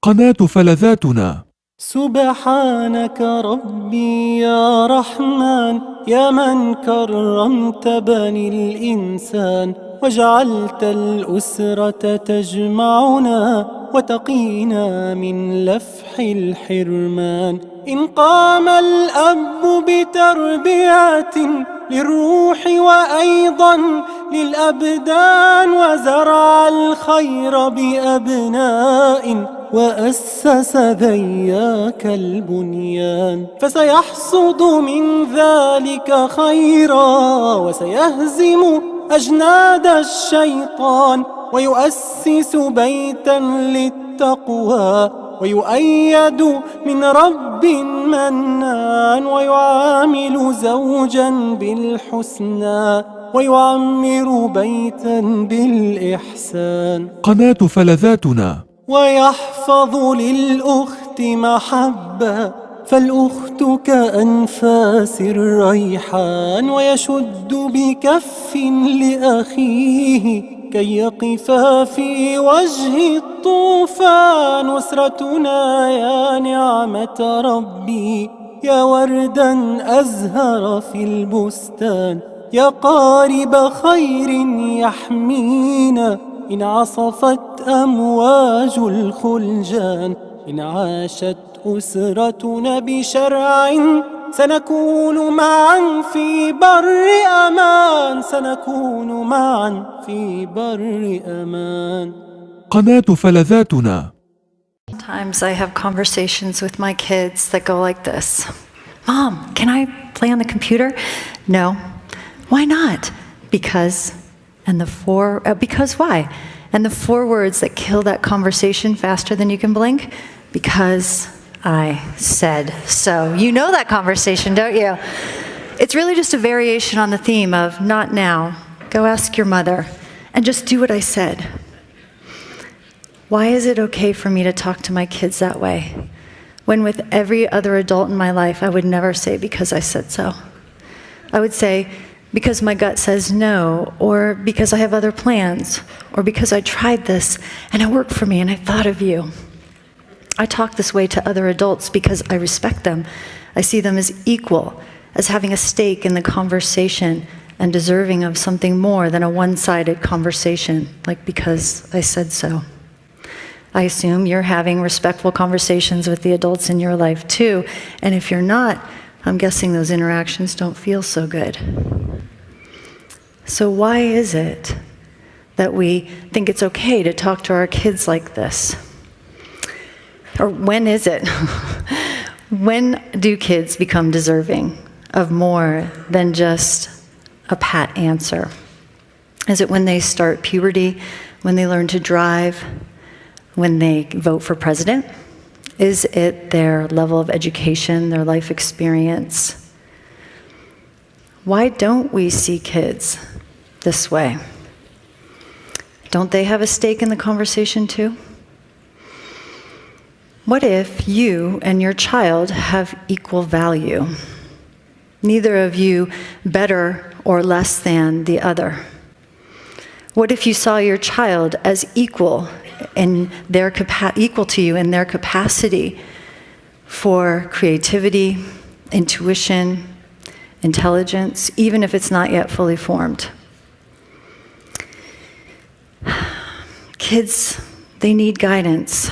قناة فلذاتنا. سبحانك ربي يا رحمن، يا من كرمت بني الإنسان، وجعلت الأسرة تجمعنا وتقينا من لفح الحرمان. إن قام الأب بتربية للروح وأيضا للأبدان، وزرع الخير بأبناء وأسس ذياك البنيان، فسيحصد من ذلك خيرا وسيهزم أجناد الشيطان، ويؤسس بيتا للتقوى ويؤيد من رب منان، ويعامل زوجا بالحسنى ويعمر بيتا بالإحسان. قناة فلذاتنا. ويحفظ للأخت محبة، فالأخت كأنفاس الريحان، ويشد بكف لأخيه كي يقفا في وجه الطوفان. أسرتنا يا نعمة ربي، يا وردا أزهر في البستان، يا قارب خير يحمينا إن عصفت أمواج الخلجان. إن عاشت أسرتنا بشرع سنكون معا في بر أمان، سنكون معا في بر أمان. قناة فلذاتنا. Sometimes I have conversations with my kids that go like this. Mom, can I play on the computer? No. Why not? Because why? And the 4 words that kill that conversation faster than you can blink? Because I said so. You know that conversation, don't you? It's really just a variation on the theme of not now. Go ask your mother and just do what I said. Why is it okay for me to talk to my kids that way, when with every other adult in my life I would never say because I said so? I would say, because my gut says no, or because I have other plans, or because I tried this and it worked for me and I thought of you. I talk this way to other adults because I respect them. I see them as equal, as having a stake in the conversation and deserving of something more than a one-sided conversation, like because I said so. I assume you're having respectful conversations with the adults in your life too, and if you're not, I'm guessing those interactions don't feel so good. So why is it that we think it's okay to talk to our kids like this? Or when is it? When do kids become deserving of more than just a pat answer? Is it when they start puberty, when they learn to drive, when they vote for president? Is it their level of education, their life experience? Why don't we see kids this way? Don't they have a stake in the conversation too? What if you and your child have equal value? Neither of you better or less than the other. What if you saw your child as equal to you in their capacity for creativity, intuition, intelligence, even if it's not yet fully formed? Kids, they need guidance.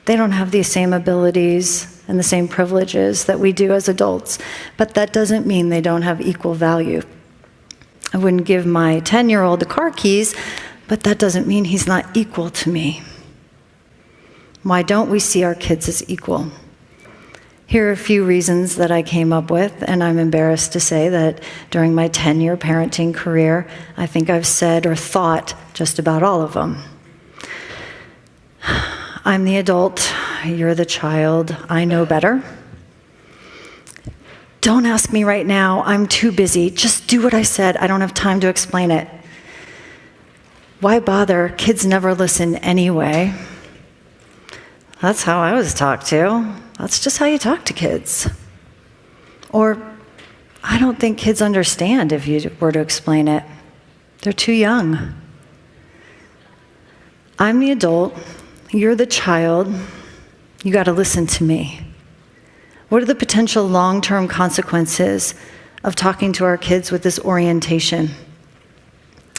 They don't have the same abilities and the same privileges that we do as adults, but that doesn't mean they don't have equal value. I wouldn't give my 10-year-old the car keys, but that doesn't mean he's not equal to me. Why don't we see our kids as equal? Here are a few reasons that I came up with, and I'm embarrassed to say that during my 10-year parenting career, I think I've said or thought just about all of them. I'm the adult, you're the child, I know better. Don't ask me right now, I'm too busy, just do what I said, I don't have time to explain it. Why bother? Kids never listen anyway. That's how I was talked to. That's just how you talk to kids. Or, I don't think kids understand if you were to explain it. They're too young. I'm the adult, you're the child, You got to listen to me. What are the potential long-term consequences of talking to our kids with this orientation?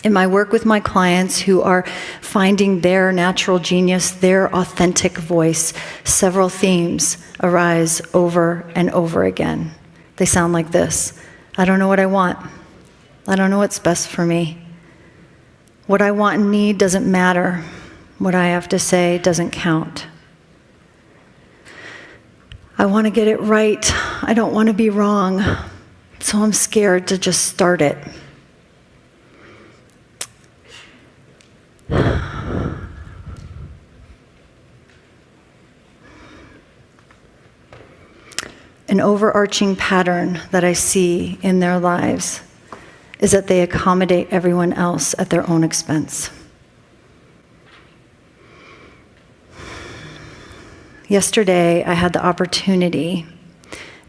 In my work with my clients who are finding their natural genius, their authentic voice, several themes arise over and over again. They sound like this. I don't know what I want. I don't know what's best for me. What I want and need doesn't matter. What I have to say doesn't count. I want to get it right. I don't want to be wrong. So I'm scared to just start it. An overarching pattern that I see in their lives is that they accommodate everyone else at their own expense. Yesterday, I had the opportunity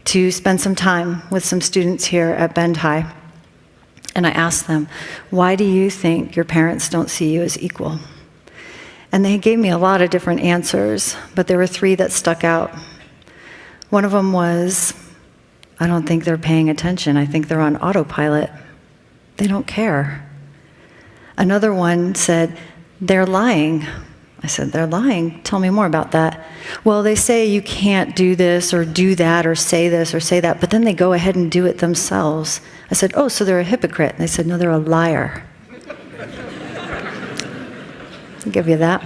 to spend some time with some students here at Bend High, and I asked them, why do you think your parents don't see you as equal? And they gave me a lot of different answers, but there were three that stuck out. One of them was, I don't think they're paying attention. I think they're on autopilot. They don't care. Another one said, they're lying. I said, they're lying? Tell me more about that. Well, they say you can't do this or do that or say this or say that, but then they go ahead and do it themselves. I said, oh, so they're a hypocrite. And they said, no, they're a liar. I'll give you that.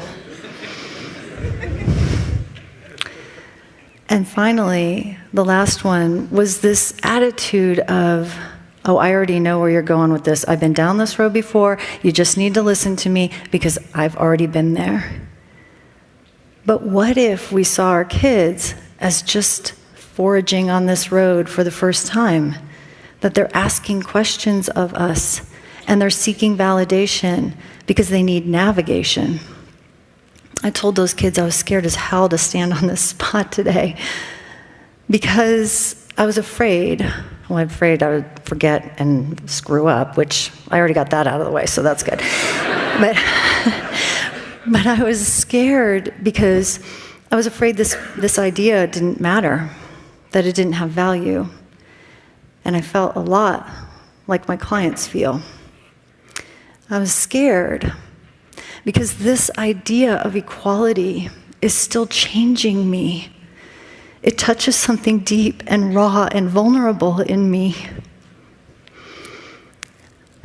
And finally, the last one was this attitude of, oh, I already know where you're going with this. I've been down this road before. You just need to listen to me because I've already been there. But what if we saw our kids as just foraging on this road for the first time? That they're asking questions of us and they're seeking validation because they need navigation. I told those kids I was scared as hell to stand on this spot today because I was afraid. Well, I'm afraid I would forget and screw up, which I already got that out of the way, so that's good. But I was scared because I was afraid this idea didn't matter, that it didn't have value. And I felt a lot like my clients feel. I was scared because this idea of equality is still changing me. It touches something deep and raw and vulnerable in me.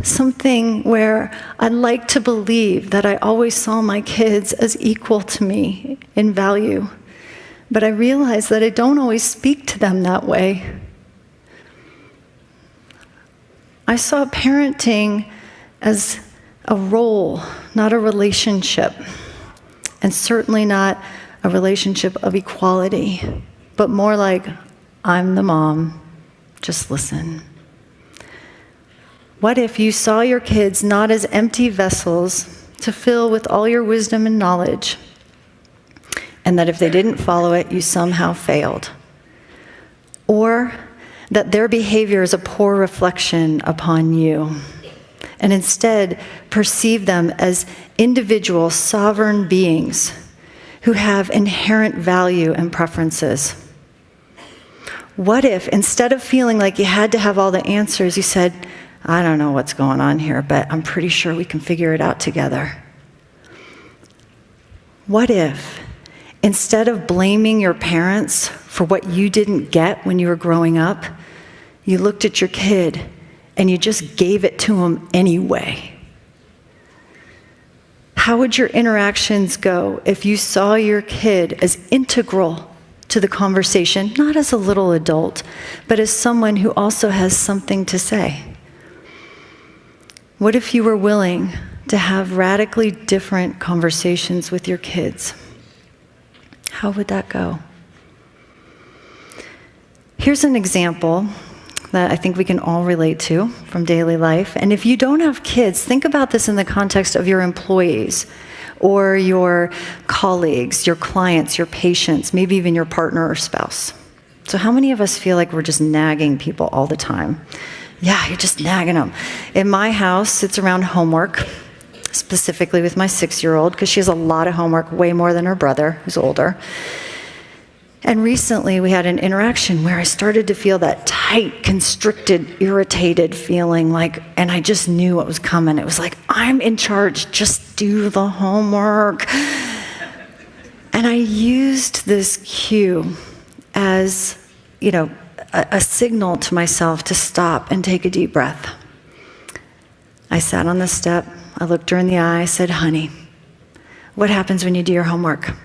Something where I'd like to believe that I always saw my kids as equal to me in value. But I realize that I don't always speak to them that way. I saw parenting as a role, not a relationship, and certainly not a relationship of equality, but more like, I'm the mom, just listen. What if you saw your kids not as empty vessels to fill with all your wisdom and knowledge, and that if they didn't follow it, you somehow failed? Or that their behavior is a poor reflection upon you, and instead perceive them as individual, sovereign beings who have inherent value and preferences? What if, instead of feeling like you had to have all the answers, you said, I don't know what's going on here, but I'm pretty sure we can figure it out together? What if, instead of blaming your parents for what you didn't get when you were growing up, you looked at your kid and you just gave it to them anyway? How would your interactions go if you saw your kid as integral to the conversation, not as a little adult, but as someone who also has something to say? What if you were willing to have radically different conversations with your kids? How would that go? Here's an example that I think we can all relate to from daily life. And if you don't have kids, think about this in the context of your employees or your colleagues, your clients, your patients, maybe even your partner or spouse. So how many of us feel like we're just nagging people all the time? Yeah, you're just nagging them. In my house, it's around homework, specifically with my 6-year-old, because she has a lot of homework, way more than her brother, who's older. And recently we had an interaction where I started to feel that tight, constricted, irritated feeling like, and I just knew what was coming. It was like, I'm in charge, just do the homework. And I used this cue as, a signal to myself to stop and take a deep breath. I sat on the step, I looked her in the eye, I said, honey, what happens when you do your homework?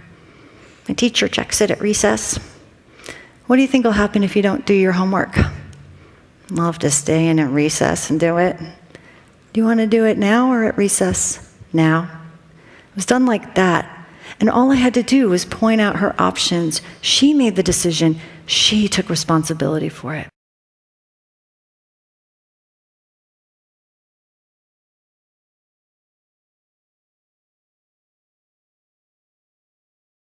My teacher checks it at recess. What do you think will happen if you don't do your homework? I'll have to stay in at recess and do it. Do you want to do it now or at recess? Now. It was done like that. And all I had to do was point out her options. She made the decision. She took responsibility for it.